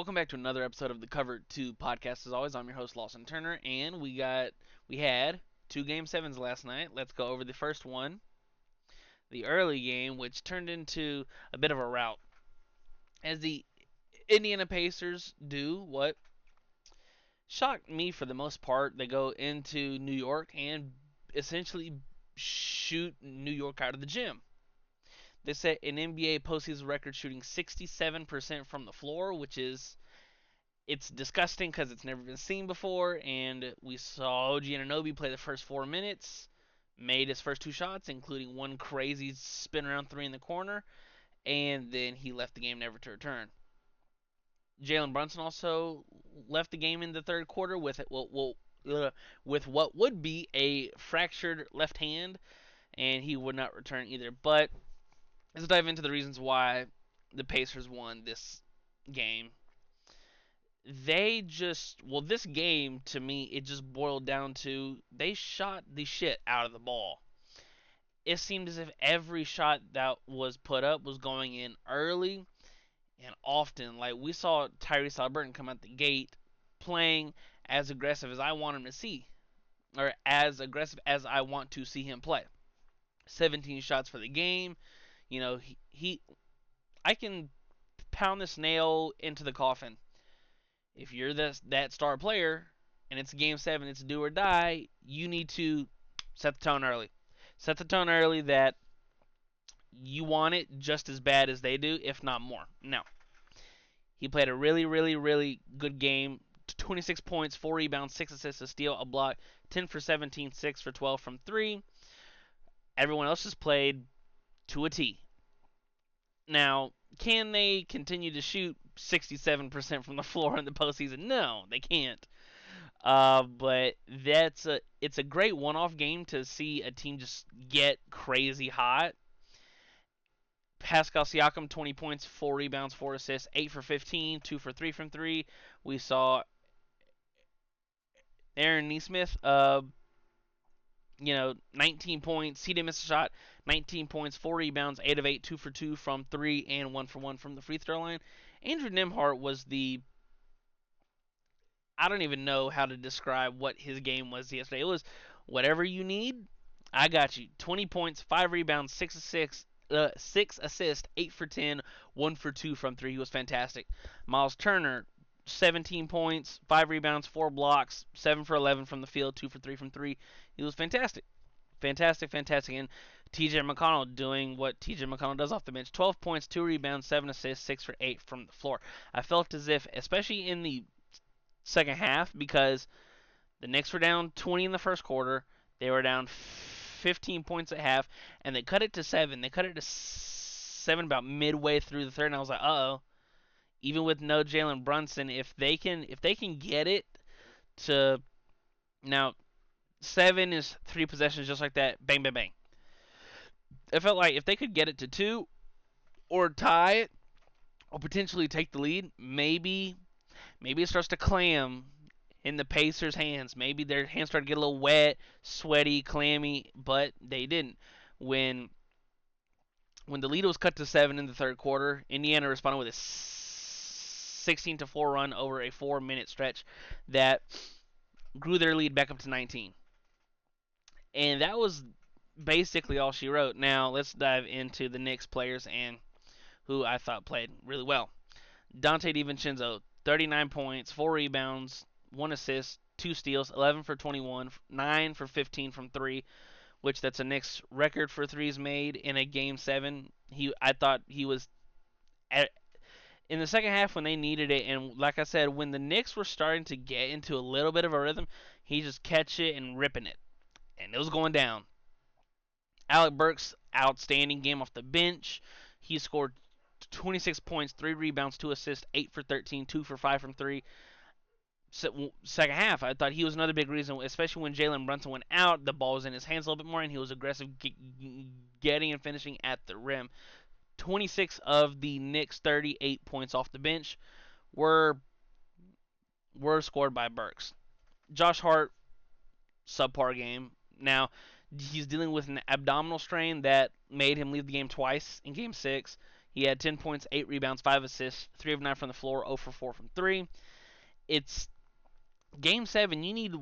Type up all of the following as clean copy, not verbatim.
welcome back to another episode of the Cover 2 podcast. As always, I'm your host Lawson Turner, and we had two game sevens last night. Let's go over the first one, the early game, which turned into a bit of a rout. As the Indiana Pacers do what shocked me for the most part. They go into New York and essentially shoot New York out of the gym. They set an NBA postseason record shooting 67% from the floor, which is it's disgusting because it's never been seen before. And we saw OG Anunoby play the first 4 minutes, made his first two shots, including one crazy spin around three in the corner, and then he left the game never to return. Jalen Brunson also left the game in the third quarter with what would be a fractured left hand, and he would not return either. But let's dive into the reasons why the Pacers won this game. This game to me, it just boiled down to they shot the shit out of the ball. It seemed as if every shot that was put up was going in early and often. Like we saw Tyrese Haliburton come out the gate playing as aggressive as I want him to see, or as aggressive as I want to see him play. 17 shots for the game. You know, he I can pound this nail into the coffin. If you're that star player and it's game seven, it's do or die, you need to set the tone early. Set the tone early that you want it just as bad as they do, if not more. Now, he played a really, really, really good game. 26 points, 4 rebounds, 6 assists, a steal, a block, 10 for 17, 6 for 12 from 3. Everyone else has played to a T. Now, can they continue to shoot 67% from the floor in the postseason? No, they can't. But it's a great one-off game to see a team just get crazy hot. Pascal Siakam, 20 points, 4 rebounds, 4 assists, 8 for 15, 2 for 3 from 3. We saw Aaron Nesmith, 19 points. He didn't miss a shot. 19 points, 4 rebounds, 8 of 8, 2 for 2 from 3, and 1 for 1 from the free throw line. Andrew Nembhard was I don't even know how to describe what his game was yesterday. It was whatever you need, I got you. 20 points, 5 rebounds, 6 assists, 8 for 10, 1 for 2 from 3. He was fantastic. Miles Turner, 17 points, 5 rebounds, 4 blocks, 7 for 11 from the field, 2 for 3 from 3. He was fantastic. Fantastic, fantastic. And TJ McConnell doing what TJ McConnell does off the bench. 12 points, 2 rebounds, 7 assists, 6 for 8 from the floor. I felt as if, especially in the second half, because the Knicks were down 20 in the first quarter. They were down 15 points at half, and they cut it to 7. They cut it to 7 about midway through the third, and I was like, uh-oh. Even with no Jalen Brunson, if they can get it to now 7 is 3 possessions just like that, bang bang bang. It felt like if they could get it to 2 or tie it or potentially take the lead, maybe it starts to clam in the Pacers' hands. Maybe their hands started to get a little wet, sweaty, clammy, but they didn't. When when the lead was cut to 7 in the third quarter, Indiana responded with a 16-4 run over a 4-minute stretch that grew their lead back up to 19. And that was basically all she wrote. Now let's dive into the Knicks players and who I thought played really well. Dante DiVincenzo, 39 points, 4 rebounds, 1 assist, 2 steals, 11 for 21, 9 for 15 from 3, which that's a Knicks record for threes made in a game 7. I thought he was in the second half when they needed it, and like I said, when the Knicks were starting to get into a little bit of a rhythm, he just catch it and ripping it, and it was going down. Alec Burks, outstanding game off the bench. He scored 26 points, 3 rebounds, 2 assists, 8 for 13, 2 for 5 from 3. Second half, I thought he was another big reason, especially when Jalen Brunson went out. The ball was in his hands a little bit more, and he was aggressive getting and finishing at the rim. 26 of the Knicks' 38 points off the bench were scored by Burks. Josh Hart, subpar game. Now, he's dealing with an abdominal strain that made him leave the game twice in game 6. He had 10 points, 8 rebounds, 5 assists, 3 of 9 from the floor, 0 for 4 from 3. It's game 7. You need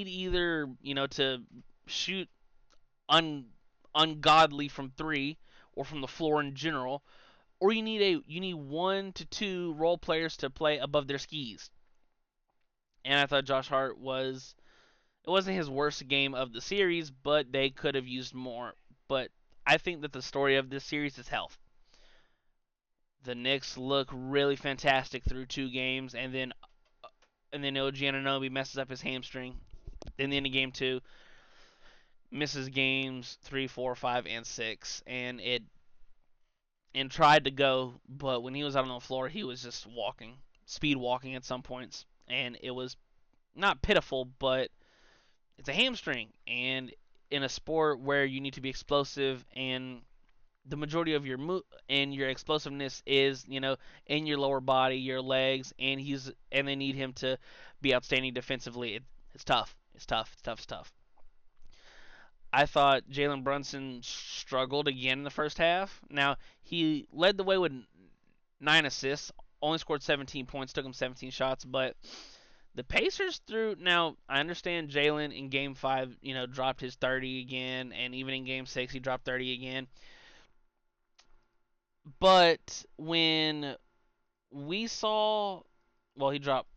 either, to shoot un, ungodly from 3 or from the floor in general, or you need 1 to 2 role players to play above their skis. And I thought Josh Hart was it wasn't his worst game of the series, but they could have used more. But I think that the story of this series is health. The Knicks look really fantastic through 2 games, and then OG Anunoby messes up his hamstring. Then the end of game 2, misses games 3, 4, 5, and 6, and tried to go, but when he was out on the floor, he was just walking, speed walking at some points, and it was not pitiful, but it's a hamstring, and in a sport where you need to be explosive, and the majority of your explosiveness is in your lower body, your legs, and they need him to be outstanding defensively. It's tough. It's tough. It's tough. It's tough. I thought Jalen Brunson struggled again in the first half. Now he led the way with 9 assists, only scored 17 points, took him 17 shots, but the Pacers threw. Now I understand Jalen in Game 5, dropped his 30 again, and even in Game 6 he dropped 30 again. But when we saw, well, he dropped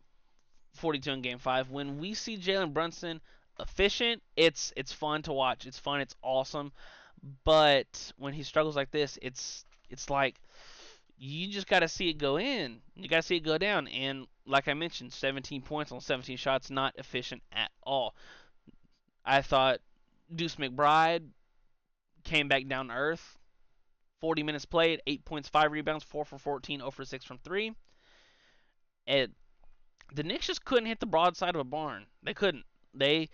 42 in Game 5. When we see Jalen Brunson efficient, it's fun to watch. It's fun. It's awesome. But when he struggles like this, it's like you just got to see it go in. You got to see it go down. And like I mentioned, 17 points on 17 shots, not efficient at all. I thought Deuce McBride came back down to earth. 40 minutes played, 8 points, 5 rebounds, 4 for 14, 0 for 6 from 3. And the Knicks just couldn't hit the broadside of a barn. They couldn't. They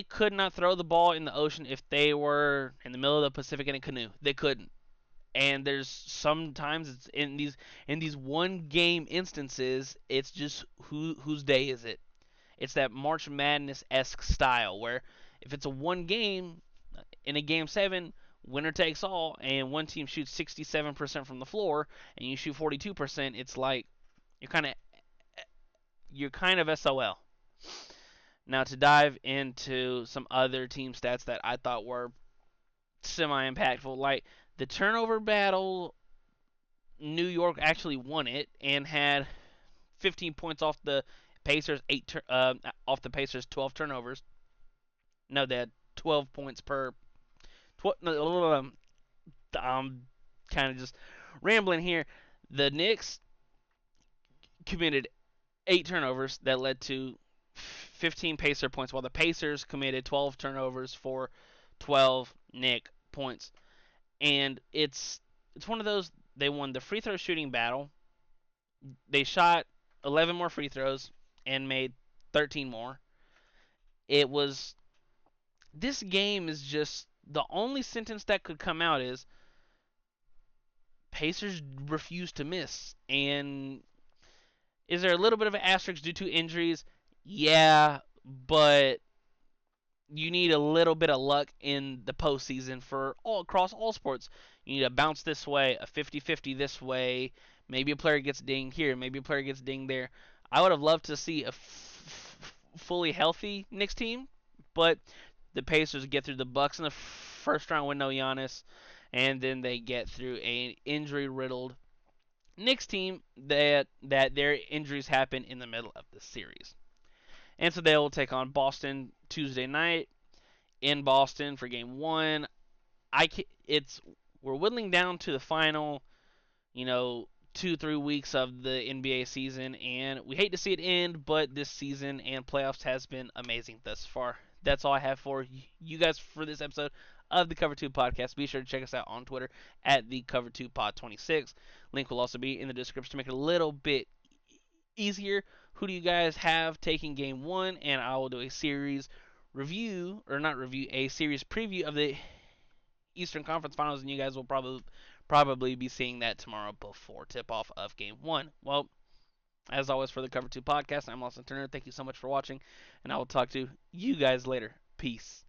could not throw the ball in the ocean if they were in the middle of the Pacific in a canoe. They couldn't. And there's sometimes it's in these 1 game instances, it's just whose day is it? It's that March Madness esque style where if it's a 1 game in a game 7, winner takes all, and one team shoots 67% from the floor and you shoot 42%, it's like you're kind of SOL. Now to dive into some other team stats that I thought were semi impactful, like the turnover battle, New York actually won it and had 15 points off the Pacers, off the Pacers 12 turnovers. No, they had 12 points per. I'm kind of just rambling here. The Knicks committed 8 turnovers that led to 15 Pacer points, while the Pacers committed 12 turnovers for 12 Knick points. And it's one of those. They won the free throw shooting battle. They shot 11 more free throws and made 13 more. It was This game is just the only sentence that could come out is Pacers refuse to miss. And is there a little bit of an asterisk due to injuries? Yeah, but you need a little bit of luck in the postseason for all across all sports. You need a bounce this way, a 50-50 this way. Maybe a player gets dinged here, maybe a player gets dinged there. I would have loved to see a fully healthy Knicks team, but the Pacers get through the Bucks in the first round with no Giannis, and then they get through a injury-riddled Knicks team that their injuries happen in the middle of the series. And so they will take on Boston Tuesday night in Boston for Game 1. We're whittling down to the final, 2-3 weeks of the NBA season, and we hate to see it end, but this season and playoffs has been amazing thus far. That's all I have for you guys for this episode of the Cover 2 podcast. Be sure to check us out on Twitter at the Cover 2 Pod 26. Link will also be in the description to make it a little bit easier. Who do you guys have taking Game 1? And I will do a series review, or not review, a series preview of the Eastern Conference Finals, and you guys will probably be seeing that tomorrow before tip-off of Game 1. Well, as always, for the Cover 2 podcast, I'm Lawson Turner. Thank you so much for watching, and I will talk to you guys later. Peace.